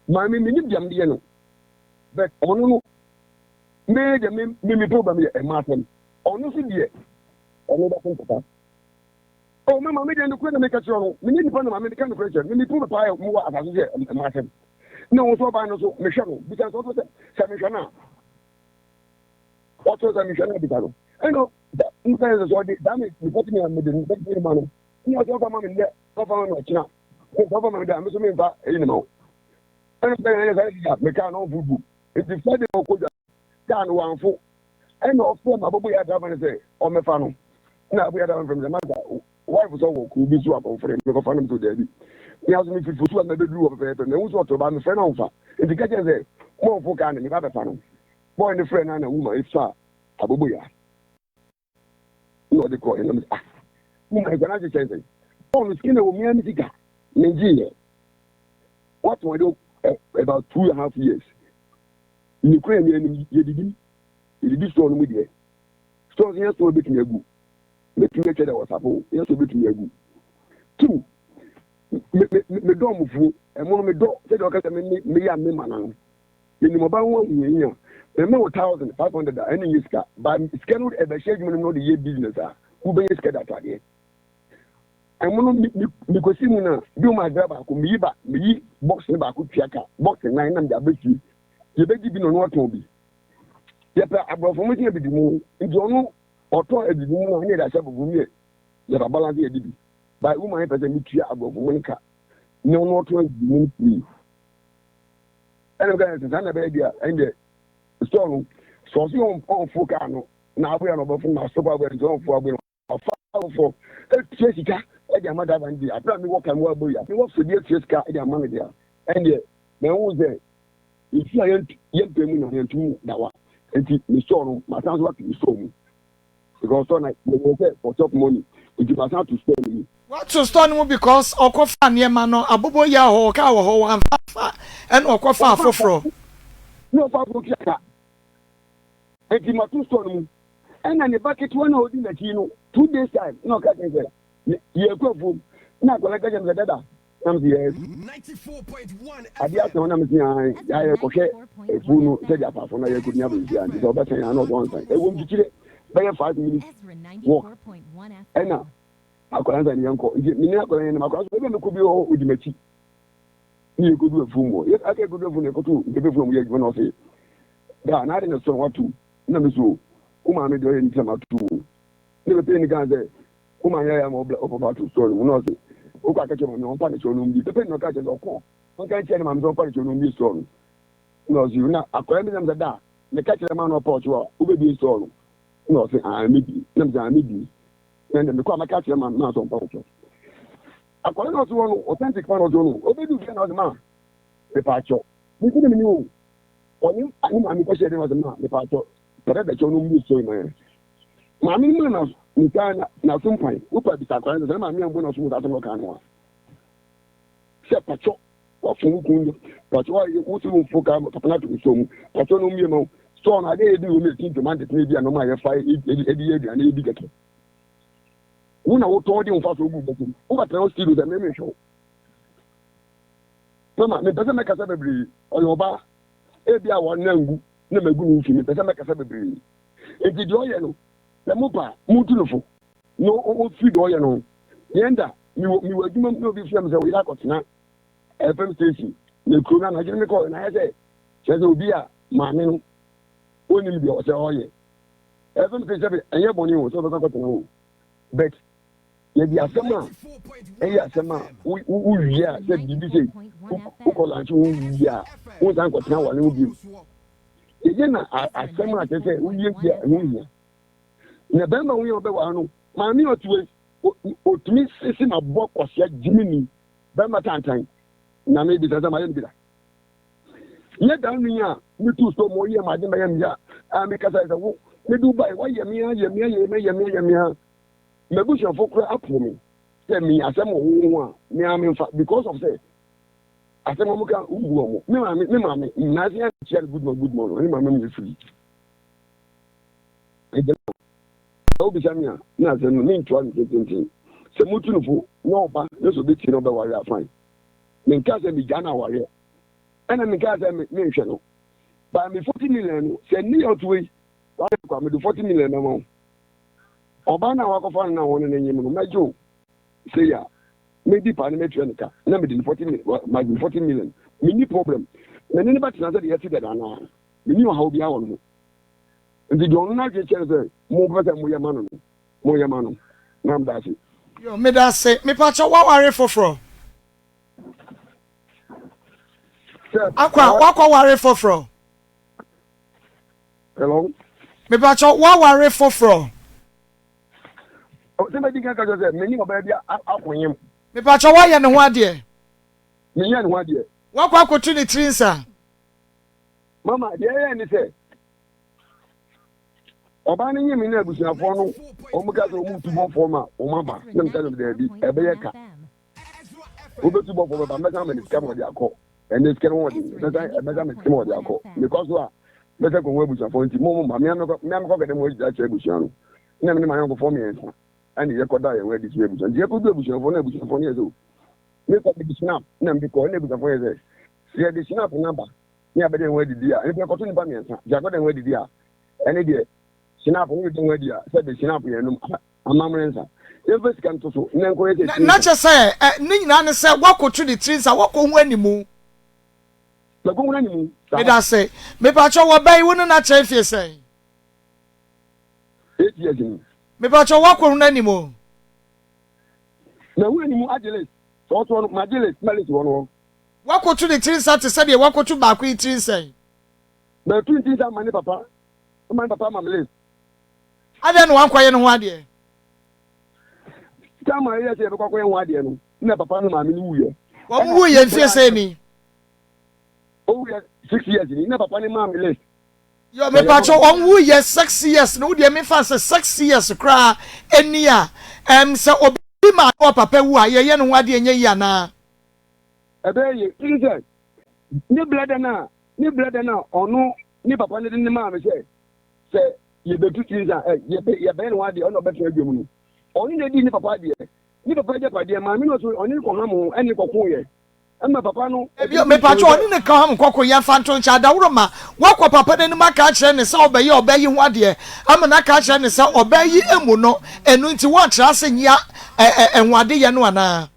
my minim Jamdiano. But on made a mimi program a Martin. Honestly, dear. Oh, Mamma, I didn't make a show. We need to find American pressure. We need to put a pile more as a Martin. No, so by no Michelle, because what was it? Samishana. What was a Michelle Bitano? I know that inside the body, damage, you put me on the money. You know, your mom in there, of our China. Government, I'm assuming that, you know. And then I have Mecano Bubu. It's the Friday of Koda, down 1 4. And of course, my boy had to say, oh, my family. Now we are down from the mother. Wife was all could be swap for him to find him to Debbie. He has me for 2 and the blue of paper, and also to buy the friend over. If the catcher there, more for can you have a fan. Boy and the friend and a woman, if sir, Abubuya. You know the call him. Whom I can actually say, oh, the skin of Miamica, Nigeria. What will I do about 2.5 years? In Ukraine, you did so on media. So he has to be to you. Make you that was apple, yes, to be to you. 2. Me dom fu, and one me do, said, okay, me and me man. In the mobile 1 year, the more 1,500 any years, but scheduled at the schedule, know the year business, who be scheduled at it. And one because you know, do my grab, I could me boxing back, could check out, boxing 9 and the ability. You bet you be on what will be. Yep, I brought from me the moon, and you know. Or to a moon, I need a shop of women. Yet a balance here, by whom I present me to above Monica. No more to me. And I'm going to send a baby and the storm. So, you on Focano, na abo ya no bofo na so abo nzo fo abo afa fo e sika e dia mada ban dia abra mi wo kan wo abo ya mi wo so dia sika e dia man dia ende me wo ze ifi ayen pemu na yentu dawa enti mi so no ma san so wa ki so mu because so na me say for top money it must have to spend me what to store no because okofa niema no abobo ya ho ka wo ho wan fa and okofa afofro no fa go kiaka enti ma to store no and na bucket one hold in the kino 2 days time no ka say ye ko fu na ko la ka jam dada am yes 94.1 adia so na me ya ko hwe fu no se dia pa fo na ye ko nya be ya ndi so ba sen ya no don san e wo mtikire by 5 minutes walk ena akwaranza ni yanko ni akwaranza ni makwaso ebe me kubi o udimachi ni kubi afumo ye ake kubi afumo ne kotu ebe fumo ye gbo no se da na de so watu na me so kuma me do ye ni sama tu ni be pe ni ganze kuma ya mo opo to so no se o kwa kache mo no pa ne so no mbi pe no ka che ko on kan che ni ma so pa ne so no mbi so no zi na akwaranza mi da ne ka che ma no pa o ube bi so no say maybe nem say maybe and me come catch man na so pao akwara no so no authentic fan no no obedu fe na ma me pa cho ni ko ni o oni ani ma mi ko share no ma me pa cho pero da cho no mi so ma mi na ni kana na so mpan wo pa bi ta akwara no ma mi ambo na so mu ta so kan no se pa cho o fun ku pa cho wo so mu foka pa na to so mu pa cho no mi ma so na dey do me tin to man dey bia no ma ye fa edi aduane ebi keke una wo to dey unfa so ogu betu o ba tell still dey me show mama me pese me kasa bebri oyoba e bia wo na ngu na magu no fi me pese me kasa bebri e di do ye no le mo pa mu tu no fo no o fi do ye no yenda mi wo aduma no bi fi am se wo ila kotena FM station le kuro na jere me ko na ye se se obi a ma me no oni bi o se oye even say say enye boni o so be ko tena but ye bi asema asema u ria se bibi say u ko lanchi u ria u san ko tena wale u bi ye na asema te say u ye bia hu ria na be ma hu be wa no ma mi otuwe otumi sisi na bo kwose jimini be ma tantan na me bi tata ma ye bi da ye da nuya mi tu so mo ye ma de ma ye mi ya ami kasa se wo me Dubai wa ye mi me bu shafo kra apo mi se mi asem wo a mi am fa because of say asem mo ka ubu mo me ma na se ya good morning ni ma me free e de o bi samia na se no ni ntwa ni tintin se mutu no fo no ba no so be ti no be ware afan me nka se mi jana ware ana me nka se me hwe no ba me 40 million se ni otwe kwa me do 40 million na mo oba na wakofa na won na nyim no mejo say ya me di pa na me twenka na me di 40 million ma di 40 million me ni problem na ni ba tina say dey ti da na me ni ha obi awon no ndi do na je chere say mo ba say mo ya manu na am da say yo me da say me pa cho wa ware foforo akwa ware foforo hello me pa cho wa ware foforo o se me di kan ka say me ni oba bia akwonyem me pa cho wa ye ne ho ade me ye ne ho ade wa kwa kotu ni trinsa mama de ye ni say oba ni nyimi na abusuafo no o mu ka so mu tubo forma o ma ba na me ka no de bi e be ye ka o be tubo forma ba me ka me ni scam o de akọ and this can what me ka me scam o de akọ because wa me ka ko we abusuafo nti mo ma me am ko ga dem wo ja che abusuano na me ni ma yon ko form yen and ye ko da ye we di che abusuano ye ko du abusuafo na abusuafo ne so me ko di snap na me ko na abusuafo ye se ye di snap number ni abede we di dia e ko to ni ba me nsa ja ko den we di dia ene die snap we den we dia se di snap ye no amamrensa e vesi kan to so na ko ye se na che say ni nyina ne say wakotu ni trinsa wako hu animu la ko hu animu me da say me pa cho wa bai wonu na che fie say 8 years in me pa cho wako hu animu na hu animu agile so magile smellis wono wakotu ni trinsa te say de wakotu ba ko trinsa na 20 mani papa mamle ada no wankwaye no ho ade Tama ya se be kwakoye ho ade no na papa no ma me no wuye wo mu ye mfie se ni o ya 6 years ni na papa ni ma me list yo me pa cho on wu ye 6 years no de me fa se 6 years kra eni a se obi ma o papa wu a ye no ho ade enye ya na ebe ye Jesus ni blada na onu ni papa ni ma me se ye be tu Jesus ye be no ade ono be tu adwom no oni na di ni papa de je pa de ma me no so oni ko ha mo eni ko ko ye ama papa no ebi me pa cho oni ne ka ham kokko ye fanto ncha da woro ma wakọ papa ne ma ka kire ne se obayi ho ade ama na ka kire ne se obayi emu no enu nti wo kira se nya enwade ye no ana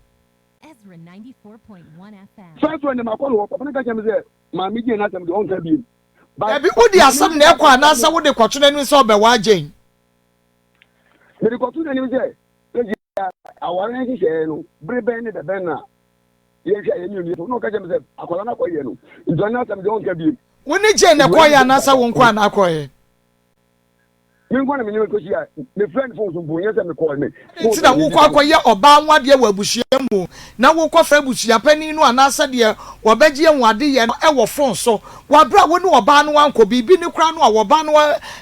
Ezra 94.1 FM. first one ma ko no papa ne ka kire me se ma mi je na tem de on ka bi ebi odi asem na ekọ ana se wo de kwotwe ne se obawa agen me de kwotwe ne se aware ne hye no brebe ne de ben na ye hye ye ni no ka kire me se akola na ko ye no nzo na tem de on ka bi woni je ne kọ ya na se wo nkọ ana akọ ye me ngwa na me ni ko sia me friend phone so bo ye se me call me ti na wo kọ akọye oba nwade wa abushia mu na wo kọ fa abushia pani no ana se de wo begie nwade ye no e wo phone so wa bra wo ni oba no anko bibi ni kra no a wo ba no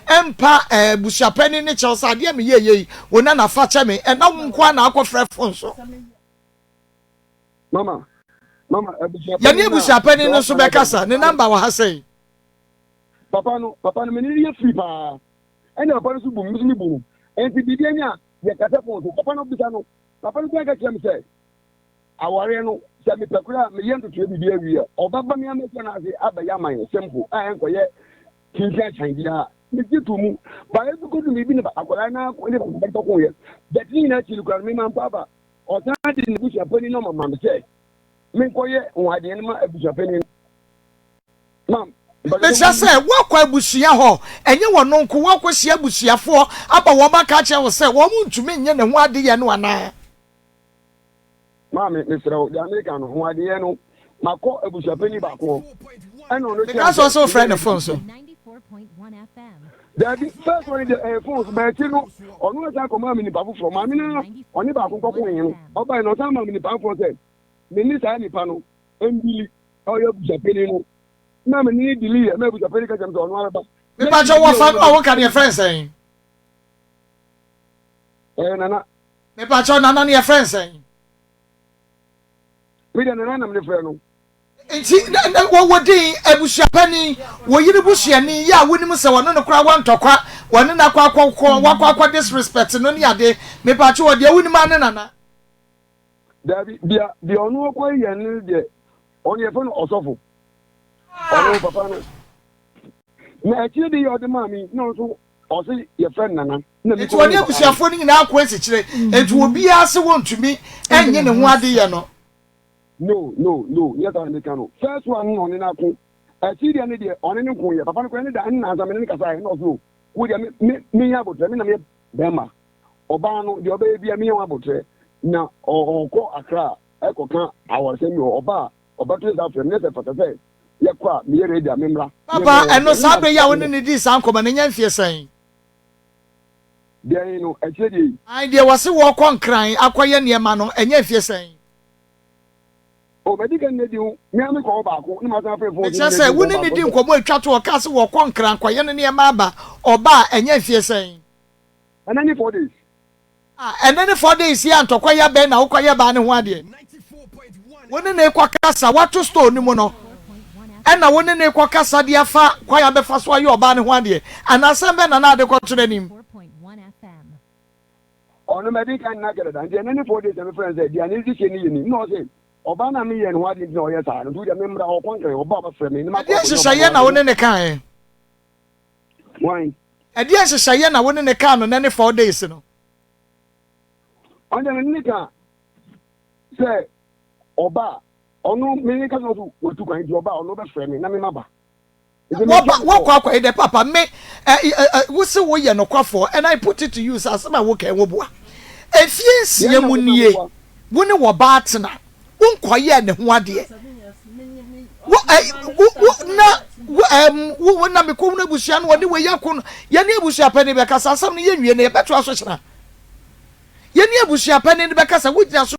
empa abushia pani ni chelsea de me ye wo na fa che me e na wo nkọ na akọ fra phone so mama ya ni abushia pani no so be kasa ne number wa ha sei papa no me ni ye free pa ene papa no so bu mi bu enti bibi anya ye kasa phone so papa no bisa no papa no ka kire me say aware no se me pekura me ye ntutu bibi awie obaba me ameka na ase abaya man simple enko ye kinja changia me jitu mu ba e ko du bibi ne ba akwara na ko ne ba to ko ye but ni na chi lukra me man papa o ta di ne bu chapani no mama me say me ko ye wade ne ma abu chapani mam Besa se wakọ abusia ho enye wono nko wakọ sia abusiafo aba wo ba ka che wo se wo mu ntumi nye ne ho ade ye no ana Mami Mr. America no ho ade ye no makọ abusiapani ba ko eno no because also friend the phone so 94.1 FM. Daddy first one the phones ba ti no onu ta ko mami ni ba fufuro mami na oni ba ko ko yin no oba no ta mami ni ba fufuro se me ni sa ni pa no embili o ye abusiapani no na me ni dili me abusiapani ka jam so onu ara ba me pa cho wo fa wo ka ne friend say nana me pa cho nana ne friend say me de nana na me friend no nti wo wodi abusiapani wo yiri busiani ya wonim se wono ne kura wantokwa wone na kwa disrespect no ne ade me pa cho wo de wonim ane nana Dabi dia onu ko ye ni de oni e fo no osofo onu papa no na ti de yo de mami no so o se ye friend nana na mi nti woni abusiafo ni na akwa esikire nti obi ase wontumi enye ne ho ade ye no no yes I make no first one no ni na ko ti de ni de oni ni ko ye papa no ko ni da na za me ni kasa no so wo de me ya botre me na me bema oba no de oba bia me ya botre na ko akra e ko kan awose mi oba to za frem ne se fata se ye kwa me ready amemra papa eno sabe ya woni ni di san koma ne nyamfie san de no e chedi ai de wose wo konkran akoye niema no enyamfie san o medical ne di me am ko ba ko ni ma san frem fo e chese woni ni di nkomo atwa to ka se wo konkran akoye ne niema aba oba enyamfie san anani 4 days and then 4 days here antokwa ya be na ukwa ya ba ne ho ade woni na ekwa kasa wato store ni mu no na woni na ekwa kasa dia fa kwa ya be fa so ayo ba ne ho ade anasem be na ade ko tire nim 4.1 FM. ono medical na gere dan je nani 4 days my friend say dia ni di ni yeni no say oba na me ye no ade no ye sa no tu dia memra o konkere oba ba frem ni ma ko hyehyɛ na woni ne kan why ade hyehyɛ na woni ne kan no na ne 4 days no anja ni ka say oba ono me ka so otu kan di oba ono be frem ni na me maba wo kwa ide papa me wo se wo ye no kwafo and I put it to use as ma wo kan wo boa efie sie mu nie wo ne wo ba atena wo nkwa ye ne ho ade wo na me ko na busua no wode we yakon ye ne busua pani be kasa asam ne ye nwie ne ye beto aso kyena ye ne busua pani ne be kasa wo gyina so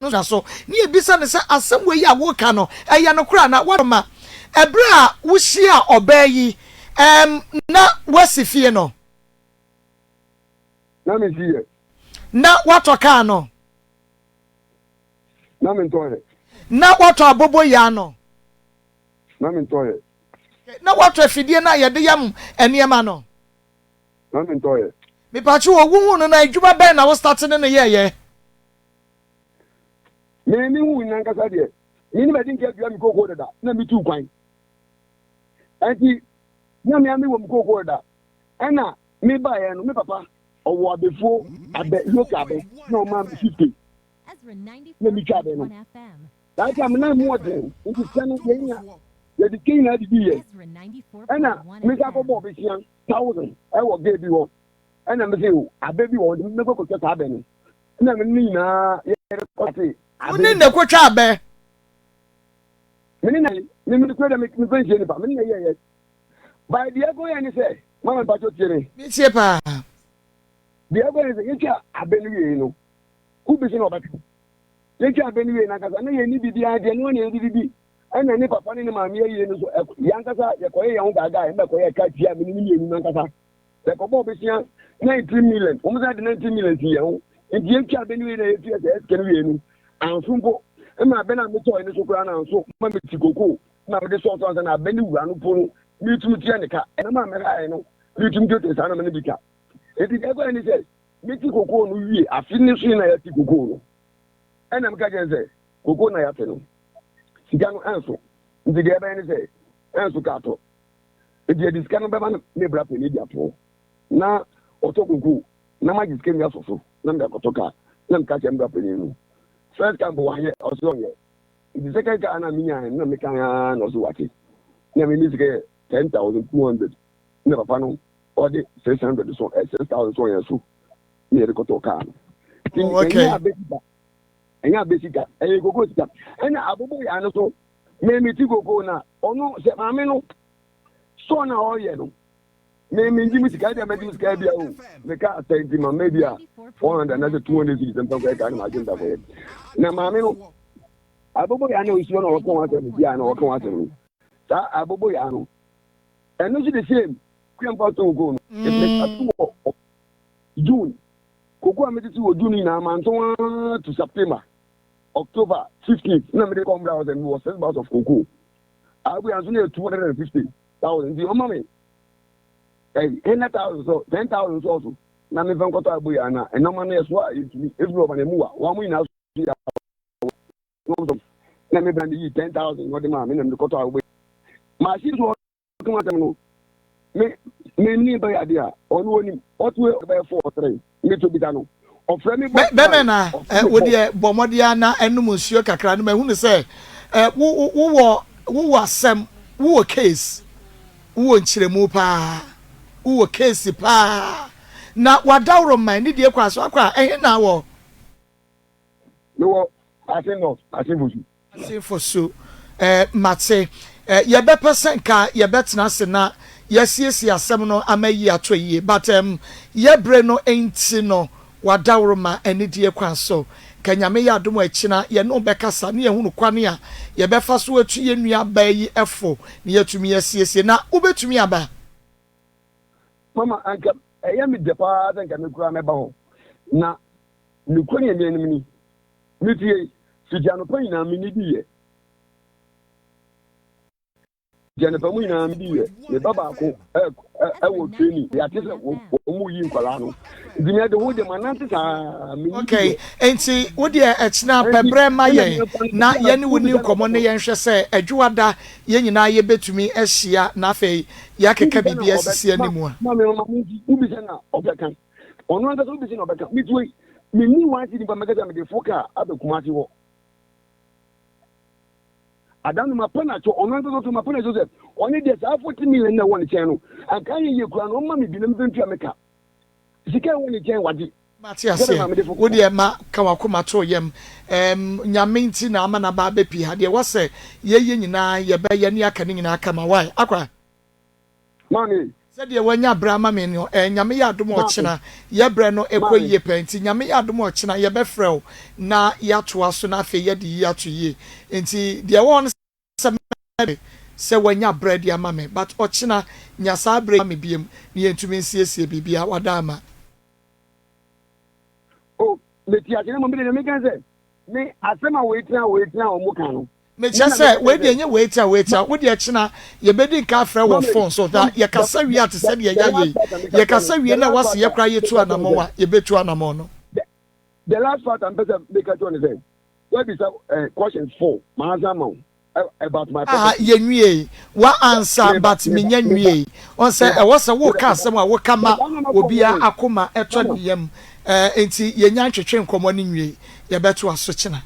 no so ne ye bisa ne sa asam we ya wo ka no eya no kura na waroma ebra wo hia obayi na wasifie no na me sie na watoka no na me ntoye na wato abobo ya no na me ntoye na wato afidie na ye de yam eniema no na me ntoye me pa chi wo wu no na adwuma ben na wo start ne ne ye me hu nyankasa de ni be din ke adua mi koko da na mi tu kwan anti na me ami wo mi koko da ana me ba ya no me papa owo abefo abe yoka abe no ma 50 Ezra Let me try that. 94.1 FM. that time na more than it is sending Kenya ya the king na di ye Ezra 94.1 ana me ka ko bo be 1000 I will give you ana me say abe bi wo me ko ko ta abe ni na me ni na ye ko say oni ne ko twa abe me ni na me ko da me pension ni ba me ni ye by the go ya ni say mama ba to tire me tie pa the go is ye twa abe ni ye no ku bi se no ba ye twa abe ni ye na kasa na ye ni bibi ade no ne ye bibi ana ni papa ni maami ye no so yan kasa ye ko ye yan gaga e ko ye ka tia me ni ye ni na kasa ye ko bo be sia 19 million o mo sa de 19 million ti ye ho e die twa abe ni ye na ye ti ye ke ni ye no anso mpo e ma be na me to ni so kura na anso ma me ti koko na me de so na abe ni wura no po no mi tu ti ne ka e na ma me ra ye no mi tu ti sa na me ni bi ka e ti ko ni se mi ti koko no wie afi ni so na ya ti koko no e na me ka je se koko na ya te no sika no enso ndi ge ebe ni se enso ka to e di sika no be ba ne bra pe ni dia to na otokuku na ma ji sika ni asoso na me ko to ka na me ka che mbra pe ni no first camp wa ye oso ye the second ka na minya na me ka ya no so wati na me ni sika 10,200 na papa no o de 600 so 6,000 so ye so ni e ko to ka okay enya besika e gogo sika ena abobo ya no so me ti gogo na ono se maame no so na o ye no me nji mi sika dia me di sika bia o me ka atenti ma me bia 400 na 200 cities en tanko e ka na agenda ko na maame no abobo ya no isuo na o kon ase bia na o kon ase no ta abobo ya no eno ji the same kwem pa to go no e me atu June koko ameti wo June na manto to September October 15th na me come down and was 6 bags of cocoa I we answer 250,000 the mama eh 10,000 so 10,000 so na me van koto abu ya na no man yes wa if you over na mu wa mu ina na me brand yi 10,000 no de ma me na koto abu ma shi so kuma ta no me ni ba ya dia onu oni otu e ba 43 me to bi da no bẹ́ẹ̀ na wo deɛ bɔmmɔdeɛ na ɛnum nsuo kakra no ma ehunu sɛ wowɔ asɛm wowɔ case wowɔ nkyerɛmu paa wowɔ case paa na wadaworo man ne deɛ kɔ aso akɔ a ɛhe na wɔ no asenfo so mate yɛbɛpɛ sɛ nka yɛbɛtena ase na yɛsiesie asɛm no ama yi ato yie but yɛbrɛ no enti no wadaworo ma eni die kwan so kanyame ya adom akina ye no bekasa ne ye hunu kwane a ye befa so atu ye nua ba yi efo ne yatumi yesiesie na ubetumi aba mama anka eya mi depa anka me kura me ba ho na ne kwani ene ene ni mitie sijano pa ina mi ni biye jana pa mu ina mi biye ne baba ko wo training ya tese mu yi nkwala no dinya de wo de manante sa mi okay enti wo de echina pebre ma ye na ye ne woni nkomo ne ye nhwe se adwuada ye nyina ye betumi ehia na afei ya keka bibia sisi animu a mama ubi se na obeka ono anga ubi se na obeka mi tuwe mi ni wanti ni ba magaza me de foka abekumati wo Adam mapana cho onando to mapana Joseph oni de sa 40 million na woni chen no anka ye kura no ma me bi na mbentu ameka sika woni chen waje Matias wo de ma ka wakoma to yem nyame nti na ama na ba be pi ha de wo se ye nyina ye be ye ne aka ne nyina aka ma why akwa mami said ye wanya bra ma me no nyame ya adom ochina ye bre no ekoyie penti nyame ya adom ochina ye be frɛw na ya to aso na afi ye de ya to ye enti de won se wanya bread ya ma me but ochina nya sa bre me biem ne yentumi nsiesie bibia wada ama oh me ti akene mo me kan say me asema wetin o mu kan no me just say we dey nye wait we dey china ye bedi ka frɛ wo phone so that ye kasa wi at said ye ye kasa wi na wase ye kra ye tu anamo wa ye betu anamo no the last part I'm better make it one say what is question 4 my answer about my ye nwie wa answer but me nya nwie on say e was wo ka asem a wo kama obi akoma eto ne yam enti ye nya twetwe nkomo ne nwie ye beto aso china